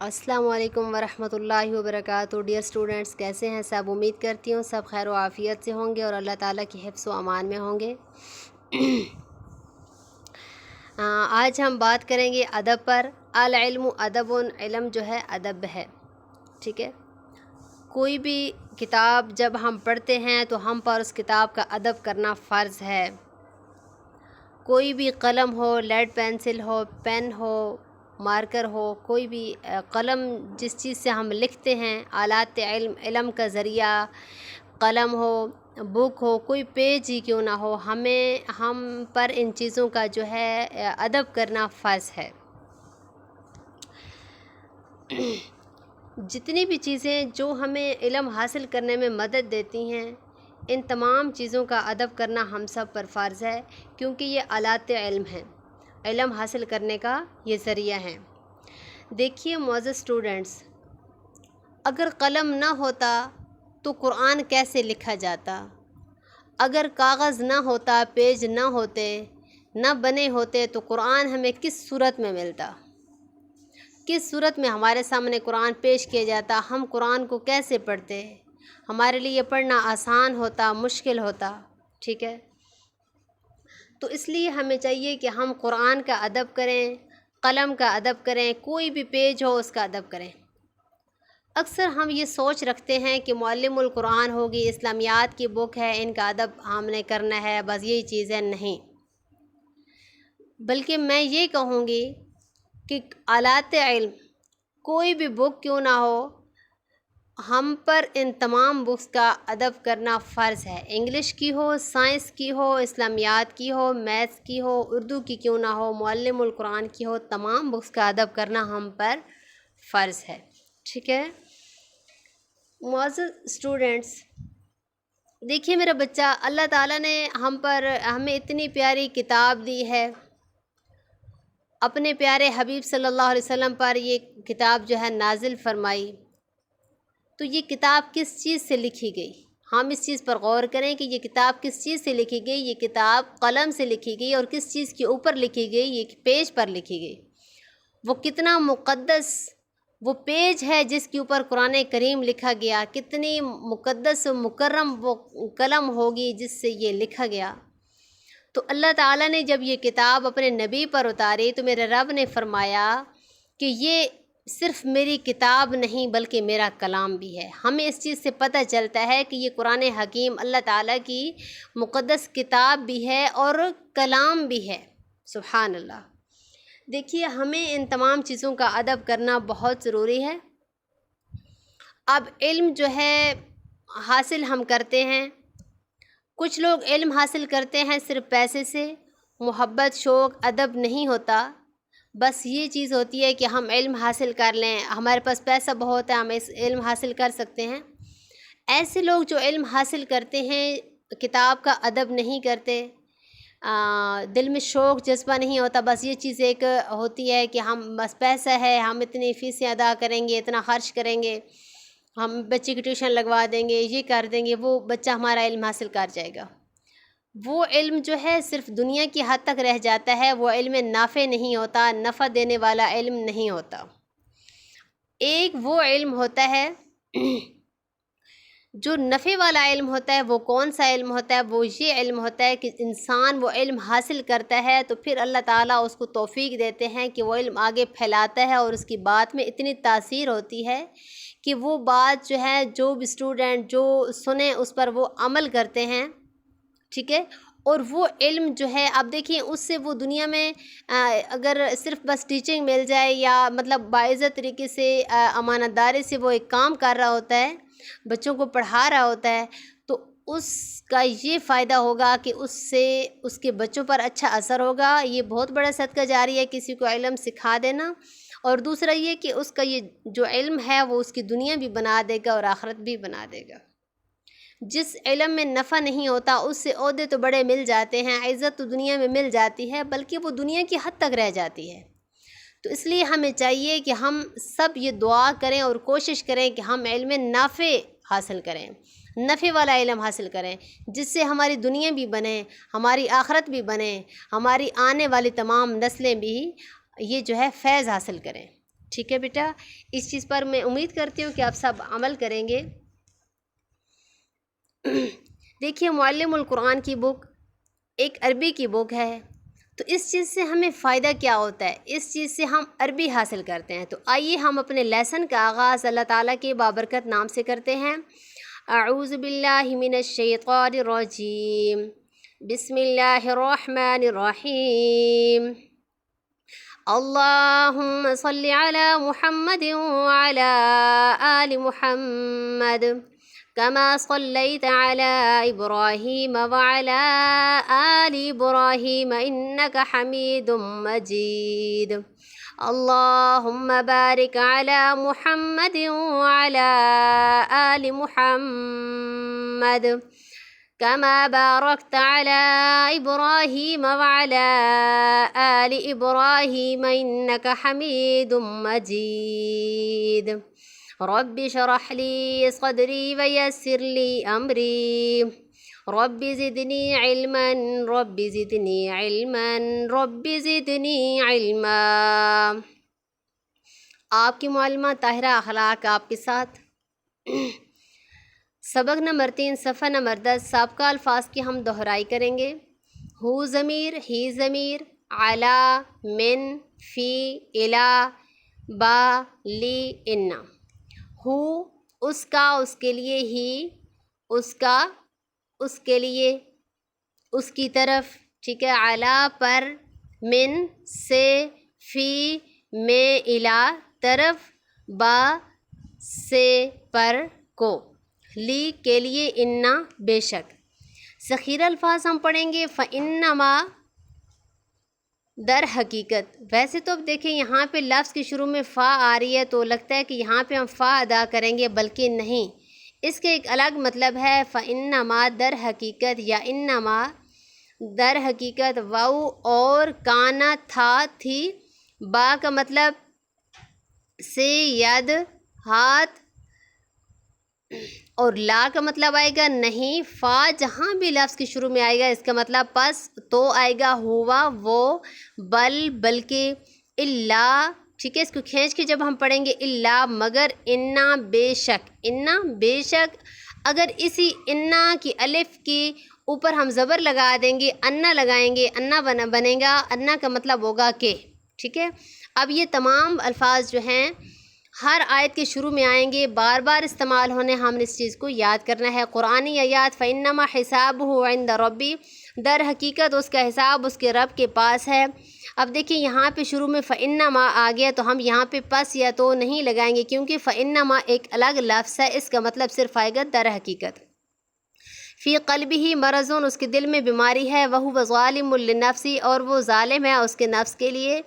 السلام علیکم ورحمۃ اللہ وبرکاتہ۔ ڈیئر اسٹوڈنٹس، کیسے ہیں سب؟ امید کرتی ہوں سب خیر و عافیت سے ہوں گے اور اللہ تعالیٰ کی حفظ و امان میں ہوں گے۔ آج ہم بات کریں گے ادب پر۔ العلم ادب، علم جو ہے ادب ہے، ٹھیک ہے۔ کوئی بھی کتاب جب ہم پڑھتے ہیں تو ہم پر اس کتاب کا ادب کرنا فرض ہے۔ کوئی بھی قلم ہو، لیڈ پینسل ہو، پین ہو، مارکر ہو، کوئی بھی قلم جس چیز سے ہم لکھتے ہیں، آلات علم کا ذریعہ قلم ہو، بک ہو، کوئی پیج ہی کیوں نہ ہو، ہم پر ان چیزوں کا جو ہے ادب کرنا فرض ہے۔ جتنی بھی چیزیں جو ہمیں علم حاصل کرنے میں مدد دیتی ہیں، ان تمام چیزوں کا ادب کرنا ہم سب پر فرض ہے، کیونکہ یہ آلات علم ہیں، علم حاصل کرنے کا یہ ذریعہ ہیں۔ دیکھیے معزز اسٹوڈنٹس، اگر قلم نہ ہوتا تو قرآن کیسے لکھا جاتا؟ اگر کاغذ نہ ہوتا، پیج نہ ہوتے، نہ بنے ہوتے تو قرآن ہمیں کس صورت میں ملتا؟ کس صورت میں ہمارے سامنے قرآن پیش کیا جاتا؟ ہم قرآن کو کیسے پڑھتے؟ ہمارے لیے پڑھنا آسان ہوتا، مشکل ہوتا، ٹھیک ہے۔ تو اس لیے ہمیں چاہیے کہ ہم قرآن کا ادب کریں، قلم کا ادب کریں، کوئی بھی پیج ہو اس کا ادب کریں۔ اکثر ہم یہ سوچ رکھتے ہیں کہ معلم القرآن ہوگی، اسلامیات کی بک ہے، ان کا ادب ہم نے کرنا ہے، بس یہی چیز ہے۔ نہیں، بلکہ میں یہ کہوں گی کہ آلات علم کوئی بھی بک کیوں نہ ہو، ہم پر ان تمام بکس کا ادب کرنا فرض ہے۔ انگلش کی ہو، سائنس کی ہو، اسلامیات کی ہو، میتھس کی ہو، اردو کی کیوں نہ ہو، معلم القرآن کی ہو، تمام بکس کا ادب کرنا ہم پر فرض ہے، ٹھیک ہے۔ معزز اسٹوڈنٹس، دیکھیے میرا بچہ، اللہ تعالیٰ نے ہمیں اتنی پیاری کتاب دی ہے، اپنے پیارے حبیب صلی اللہ علیہ وسلم پر یہ کتاب جو ہے نازل فرمائی، تو یہ کتاب کس چیز سے لکھی گئی؟ ہم اس چیز پر غور کریں کہ یہ کتاب کس چیز سے لکھی گئی۔ یہ کتاب قلم سے لکھی گئی، اور کس چیز کے اوپر لکھی گئی؟ یہ پیج پر لکھی گئی۔ وہ کتنا مقدس وہ پیج ہے جس کے اوپر قرآن کریم لکھا گیا، کتنی مقدس و مکرم وہ قلم ہوگی جس سے یہ لکھا گیا۔ تو اللہ تعالیٰ نے جب یہ کتاب اپنے نبی پر اتاری تو میرے رب نے فرمایا کہ یہ صرف میری کتاب نہیں بلکہ میرا کلام بھی ہے۔ ہمیں اس چیز سے پتہ چلتا ہے کہ یہ قرآن حکیم اللہ تعالیٰ کی مقدس کتاب بھی ہے اور کلام بھی ہے، سبحان اللہ۔ دیکھیے ہمیں ان تمام چیزوں کا ادب کرنا بہت ضروری ہے۔ اب علم جو ہے حاصل ہم کرتے ہیں، کچھ لوگ علم حاصل کرتے ہیں صرف پیسے سے، محبت، شوق، ادب نہیں ہوتا، بس یہ چیز ہوتی ہے کہ ہم علم حاصل کر لیں، ہمارے پاس پیسہ بہت ہے، ہم اس علم حاصل کر سکتے ہیں۔ ایسے لوگ جو علم حاصل کرتے ہیں کتاب کا ادب نہیں کرتے، دل میں شوق جذبہ نہیں ہوتا، بس یہ چیز ایک ہوتی ہے کہ ہم بس پیسہ ہے، ہم اتنی فیسیں ادا کریں گے، اتنا خرچ کریں گے، ہم بچے کی ٹیوشن لگوا دیں گے، یہ کر دیں گے، وہ بچہ ہمارا علم حاصل کر جائے گا۔ وہ علم جو ہے صرف دنیا کی حد تک رہ جاتا ہے، وہ علم نافع نہیں ہوتا، نفع دینے والا علم نہیں ہوتا۔ ایک وہ علم ہوتا ہے جو نفع والا علم ہوتا ہے۔ وہ کون سا علم ہوتا ہے؟ وہ یہ علم ہوتا ہے کہ انسان وہ علم حاصل کرتا ہے تو پھر اللہ تعالیٰ اس کو توفیق دیتے ہیں کہ وہ علم آگے پھیلاتا ہے، اور اس کی بات میں اتنی تاثیر ہوتی ہے کہ وہ بات جو ہے جو بھی اسٹوڈنٹ جو سنیں اس پر وہ عمل کرتے ہیں، ٹھیک ہے۔ اور وہ علم جو ہے، اب دیکھیں اس سے وہ دنیا میں اگر صرف بس ٹیچنگ مل جائے یا مطلب باعزت طریقے سے امانت داری سے وہ ایک کام کر رہا ہوتا ہے، بچوں کو پڑھا رہا ہوتا ہے، تو اس کا یہ فائدہ ہوگا کہ اس سے اس کے بچوں پر اچھا اثر ہوگا۔ یہ بہت بڑا صدقہ جاری ہے کسی کو علم سکھا دینا، اور دوسرا یہ کہ اس کا یہ جو علم ہے وہ اس کی دنیا بھی بنا دے گا اور آخرت بھی بنا دے گا۔ جس علم میں نفع نہیں ہوتا اس سے عہدے تو بڑے مل جاتے ہیں، عزت تو دنیا میں مل جاتی ہے، بلکہ وہ دنیا کی حد تک رہ جاتی ہے۔ تو اس لیے ہمیں چاہیے کہ ہم سب یہ دعا کریں اور کوشش کریں کہ ہم علم نافع حاصل کریں، نفع والا علم حاصل کریں، جس سے ہماری دنیا بھی بنے، ہماری آخرت بھی بنے، ہماری آنے والی تمام نسلیں بھی یہ جو ہے فیض حاصل کریں۔ ٹھیک ہے بیٹا، اس چیز پر میں امید کرتی ہوں کہ آپ سب عمل کریں گے۔ دیکھیے معلم القرآن کی بک ایک عربی کی بک ہے، تو اس چیز سے ہمیں فائدہ کیا ہوتا ہے؟ اس چیز سے ہم عربی حاصل کرتے ہیں۔ تو آئیے ہم اپنے لیسن کا آغاز اللہ تعالیٰ کے بابرکت نام سے کرتے ہیں۔ اعوذ باللہ من الشیطان الرجیم، بسم اللہ الرحمن الرحیم، اللہم صل علی محمد وعلی آل محمد كما صليت على إبراهيم وعلى آل إبراهيم إنك حميد مجيد، اللهم بارك على محمد وعلى آل محمد كما باركت على إبراهيم وعلى آل إبراهيم إنك حميد مجيد، رب اشرح لي صدري ويسر لي أمري، رب زدني علما، رب زدني علما، رب زدني علما۔ آپ کی معلمہ طاہرہ اخلاق آپ کے ساتھ۔ سبق نمبر 3 صفحہ نمبر 10 سابقہ الفاظ کی ہم دہرائی کریں گے۔ ہو ضمیر، ہی ضمیر، علی، من، فی، الی، با، لی، انا۔ ہو اس کا، اس کے لیے، ہی اس کا، اس کے لیے، اس کی طرف، ٹھیک ہے، علی پر، من سے، فی میں، الی طرف، با سے پر کو، لی کے لیے، انا بے شک۔ ذخیرہ الفاظ ہم پڑھیں گے۔ فَإِنَّمَا در حقیقت، ویسے تو اب دیکھیں یہاں پہ لفظ کے شروع میں فا آ رہی ہے تو لگتا ہے کہ یہاں پہ ہم فا ادا کریں گے، بلکہ نہیں، اس کے ایک الگ مطلب ہے۔ فَإِنَّمَا در حقیقت یا انما در حقیقت، واو اور کانا تھا، تھی، با کا مطلب سے، ید ہاتھ، اور لا کا مطلب آئے گا نہیں۔ فا جہاں بھی لفظ کے شروع میں آئے گا اس کا مطلب پس تو آئے گا، ہوا وہ، بل بلکہ، الا، ٹھیک ہے، اس کو کھینچ کے جب ہم پڑھیں گے، الا مگر، انا بے شک، انا بے شک۔ اگر اسی انا کی الف کے اوپر ہم زبر لگا دیں گے، انا لگائیں گے، انا بنے گا، انا کا مطلب ہوگا کہ، ٹھیک ہے۔ اب یہ تمام الفاظ جو ہیں ہر آیت کے شروع میں آئیں گے، بار بار استعمال ہونے، ہم نے اس چیز کو یاد کرنا ہے۔ قرآنی آیات، فَإِنَّمَا حِسَابُهُ عِنْدَ رَبِّهِ، در حقیقت اس کا حساب اس کے رب کے پاس ہے۔ اب دیکھیں یہاں پہ شروع میں فَإِنَّمَا آ گیا تو ہم یہاں پہ پس یا تو نہیں لگائیں گے، کیونکہ فَإِنَّمَا ایک الگ لفظ ہے، اس کا مطلب صرف آئے گا در حقیقت۔ فی قلبہ مرض، اس کے دل میں بیماری ہے، وہو ظالم لنفسی، اور وہ ظالم ہے اس کے نفس کے لیے۔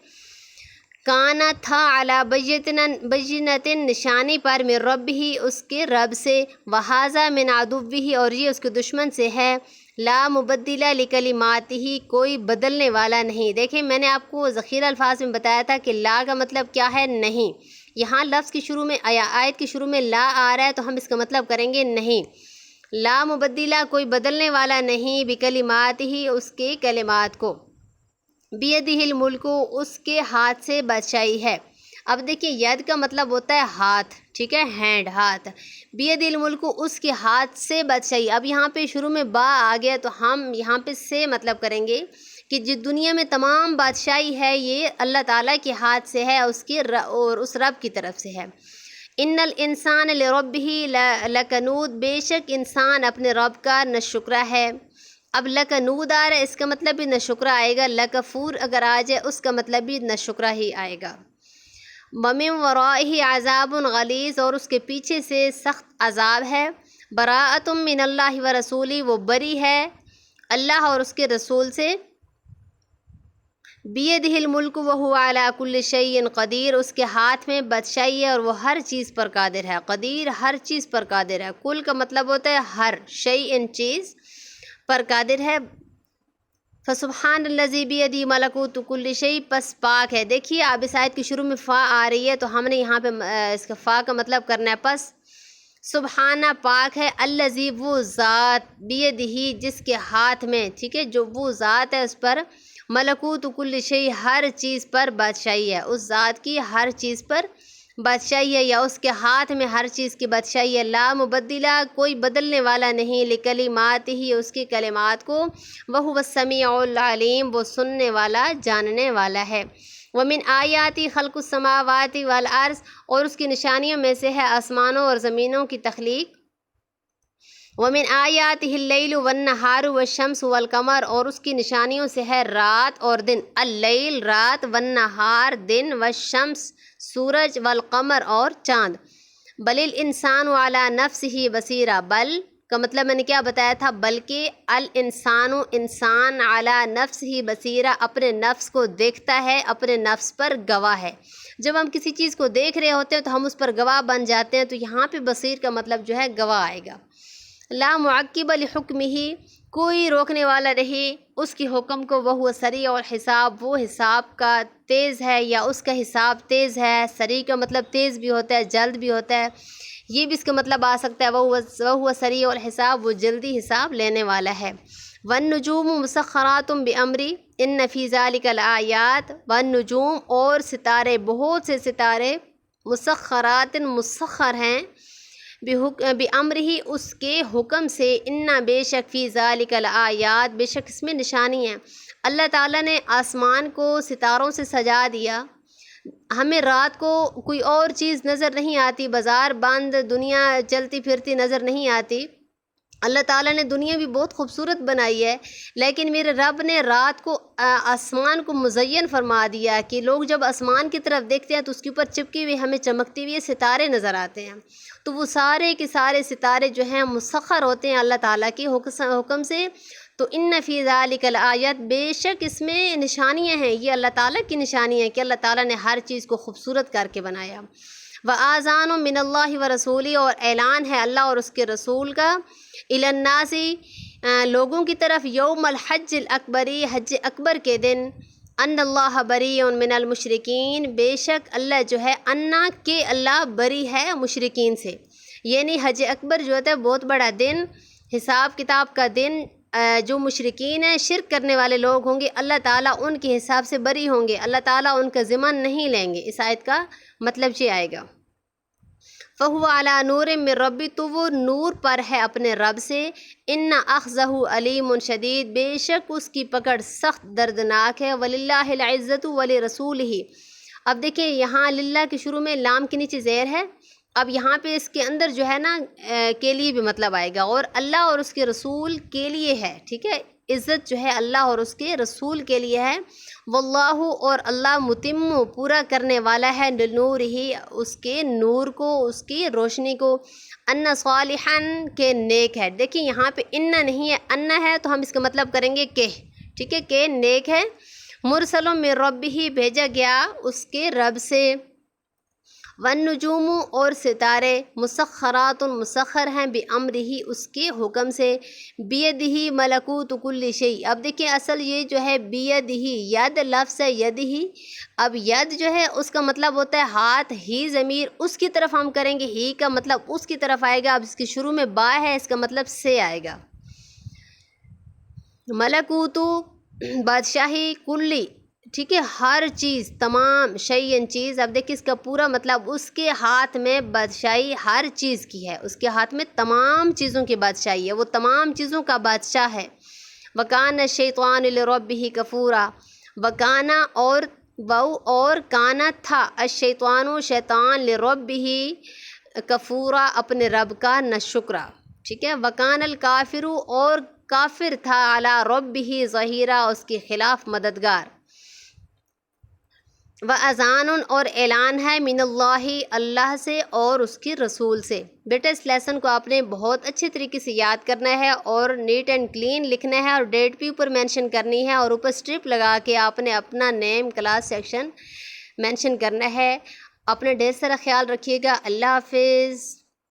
کانا تھا، علی بینۃ نشانی پر، من ربہ اس کے رب سے، وہذا من عدوہ اور یہ اس کے دشمن سے ہے، لا مبدل لکلماتہ کوئی بدلنے والا نہیں۔ دیکھیں میں نے آپ کو ذخیرہ الفاظ میں بتایا تھا کہ لا کا مطلب کیا ہے، نہیں۔ یہاں لفظ کے شروع میں آیت کے شروع میں لا آ رہا ہے تو ہم اس کا مطلب کریں گے نہیں۔ لا مبدلہ کوئی بدلنے والا نہیں، بکلماتہ اس کے کلمات کو، بیدہ الملک اس کے ہاتھ سے بادشاہی ہے۔ اب دیکھیں ید کا مطلب ہوتا ہے ہاتھ، ٹھیک ہے، ہینڈ، ہاتھ، بید الملک اس کے ہاتھ سے بادشاہی۔ اب یہاں پہ شروع میں با آ گیا تو ہم یہاں پہ سے مطلب کریں گے کہ جو دنیا میں تمام بادشاہی ہے یہ اللہ تعالیٰ کے ہاتھ سے ہے، اس کے اور اس رب کی طرف سے ہے۔ ان الانسان لربہ لکنود، بے شک انسان اپنے رب کا ناشکرہ ہے۔ اب لکنود آ رہا ہے، اس کا مطلب بھی ناشکرہ آئے گا۔ لکفور اگر آ جائے اس کا مطلب بھی ناشکرہ ہی آئے گا۔ وَمِن وَرَائِهِ عَذَابٌ غَلِيظٌ اور اس کے پیچھے سے سخت عذاب ہے۔ بَرَاءَةٌ مِّنَ اللَّهِ وَرَسُولِهِ وہ بری ہے اللہ اور اس کے رسول سے۔ بِيَدِهِ الْمُلْكُ وَهُوَ عَلَى كُلِّ شَيْءٍ قدیر اس کے ہاتھ میں بادشاہی ہے اور وہ ہر چیز پر قادر ہے۔ قدیر ہر چیز پر قادر ہے، کل کا مطلب ہوتا ہے ہر، شیء چیز پر قادر ہے۔ فسبحان الذی بیدہ ملکوت کل شیء، پس پاک ہے۔ دیکھیے اب اس آیت کی شروع میں فا آ رہی ہے تو ہم نے یہاں پہ اس کا فا کا مطلب کرنا ہے پس۔ سبحانہ پاک ہے، الذی وہ ذات، بیدہ جس کے ہاتھ میں، ٹھیک ہے، جو وہ ذات ہے اس پر، ملکوت کل شیء ہر چیز پر بادشاہی ہے، اس ذات کی ہر چیز پر بادشاہی ہے یا اس کے ہاتھ میں ہر چیز کی بادشاہی ہے۔ لا مبدلہ کوئی بدلنے والا نہیں لکلمات ہی اس کی کلمات کو، وہو السمیع العلیم وہ سننے والا جاننے والا ہے۔ ومن آیاتی خلق السماوات والارض اور اس کی نشانیوں میں سے ہے آسمانوں اور زمینوں کی تخلیق۔ ومن آیاتہ اللیل والنہار والشمس والقمر اور اس کی نشانیوں سے ہے رات اور دن، اللیل رات، والنہار دن، والشمس سورج، والقمر اور چاند۔ بل الانسان علی نفسہ بصیرہ، بل کا مطلب میں نے کیا بتایا تھا، بلکہ الانسان انسان علی نفسہ بصیرہ اپنے نفس کو دیکھتا ہے، اپنے نفس پر گواہ ہے۔ جب ہم کسی چیز کو دیکھ رہے ہوتے ہیں تو ہم اس پر گواہ بن جاتے ہیں، تو یہاں پہ بصیر کا مطلب جو ہے گواہ آئے گا۔ لا معقب لحکمہ کوئی روکنے والا نہیں اس کی حکم کو، وہ سریع الحساب وہ حساب کا تیز ہے یا اس کا حساب تیز ہے۔ سریع کا مطلب تیز بھی ہوتا ہے، جلد بھی ہوتا ہے، یہ بھی اس کا مطلب آ سکتا ہے وہ سریع الحساب وہ جلدی حساب لینے والا ہے۔ والنجوم مسخرات بامری ان فی ذلک الآیات، والنجوم اور ستارے بہت سے ستارے، مسخرات مسخر ہیں، بامرہ اس کے حکم سے، ان بے شک فی ذالک الآیات بے شک اس میں نشانی ہے۔ اللہ تعالیٰ نے آسمان کو ستاروں سے سجا دیا، ہمیں رات کو کوئی اور چیز نظر نہیں آتی، بازار بند، دنیا چلتی پھرتی نظر نہیں آتی۔ اللہ تعالیٰ نے دنیا بھی بہت خوبصورت بنائی ہے، لیکن میرے رب نے رات کو آسمان کو مزین فرما دیا کہ لوگ جب آسمان کی طرف دیکھتے ہیں تو اس کے اوپر چپکی ہوئی ہمیں چمکتی ہوئی ستارے نظر آتے ہیں، تو وہ سارے کے سارے ستارے جو ہیں مسخر ہوتے ہیں اللہ تعالیٰ کے حکم سے۔ تو ان فی ذالک الآیات بے شک اس میں نشانیاں ہیں، یہ اللہ تعالیٰ کی نشانی ہے کہ اللہ تعالیٰ نے ہر چیز کو خوبصورت کر کے بنایا۔ وآذان من اللہ ورسولہ اور اعلان ہے اللہ اور اس کے رسول کا، الی الناس لوگوں کی طرف، یوم الحج الاکبری حج اکبر کے دن، ان اللہ بریء من المشرکین بے شک اللہ جو ہے انا کہ اللہ بری ہے مشرکین سے، یعنی حج اکبر جو ہوتا ہے بہت بڑا دن، حساب کتاب کا دن، جو مشرکین ہیں شرک کرنے والے لوگ ہوں گے اللہ تعالیٰ ان کے حساب سے بری ہوں گے، اللہ تعالیٰ ان کا ذمہ نہیں لیں گے۔ اس آیت کا مطلب یہ آئے گا، فَهُوَ عَلَى نُورٍ مِّن رَّبِّهِ تو وہ نور پر ہے اپنے رب سے، إِنَّ أَخْذَهُ عَلِيمٌ شَدِيدٌ بے شک اس کی پکڑ سخت دردناک ہے، وَلِلَّهِ الْعِزَّةُ وَلِرَسُولِهِ۔ اب دیکھیں یہاں للہ کے شروع میں لام کے نیچے زیر ہے، اب یہاں پہ اس کے اندر جو ہے نا کے لیے بھی مطلب آئے گا، اور اللہ اور اس کے رسول کے لیے ہے، ٹھیک ہے، عزت جو ہے اللہ اور اس کے رسول کے لیے ہے۔ واللہ اور اللہ متم پورا کرنے والا ہے، نور ہی اس کے نور کو، اس کی روشنی کو، ان صالحا کے نیک ہے۔ دیکھیں یہاں پہ ان نہیں ہے، ان ہے تو ہم اس کا مطلب کریں گے کہ، ٹھیک ہے، کہ نیک ہے، مرسل من ربہ بھیجا گیا اس کے رب سے، والنجوم اور ستارے مسخرات مسخر ہیں، بامرہ اس کے حکم سے، بیدہ ملکوت کل شیء۔ اب دیکھیں اصل یہ جو ہے بیدہ، ید لفظ ہے ید ہی، اب ید جو ہے اس کا مطلب ہوتا ہے ہاتھ، ہی ضمیر اس کی طرف ہم کریں گے، ہی کا مطلب اس کی طرف آئے گا، اب اس کے شروع میں با ہے اس کا مطلب سے آئے گا۔ ملکوت بادشاہی، کلی ٹھیک ہے ہر چیز، تمام شیئن چیز، اب دیکھیں اس کا پورا مطلب اس کے ہاتھ میں بادشاہی ہر چیز کی ہے، اس کے ہاتھ میں تمام چیزوں کی بادشاہی ہے، وہ تمام چیزوں کا بادشاہ ہے۔ وَكَانَ الشَّيْطَانُ لِرَبِّهِ كَفُورًا وَكَانَ اور کانا تھا، الشیطان شیطان، لِرَبِّهِ کفورا اپنے رب کا ناشکرا، ٹھیک ہے، وَكَانَ الْكَافِرُ اور کافر تھا، عَلَى رَبِّهِ ظَهِيرًا اس کے خلاف مددگار۔ وَأَذَانٌ اور اعلان ہے، من اللہ اللہ سے اور اس کے رسول سے۔ بیٹا اس لیسن کو آپ نے بہت اچھے طریقے سے یاد کرنا ہے اور نیٹ اینڈ کلین لکھنا ہے، اور ڈیٹ بھی اوپر مینشن کرنی ہے، اور اوپر اسٹرپ لگا کے آپ نے اپنا نیم کلاس سیکشن مینشن کرنا ہے۔ اپنا ڈھیر سارا خیال رکھیے گا، اللہ حافظ۔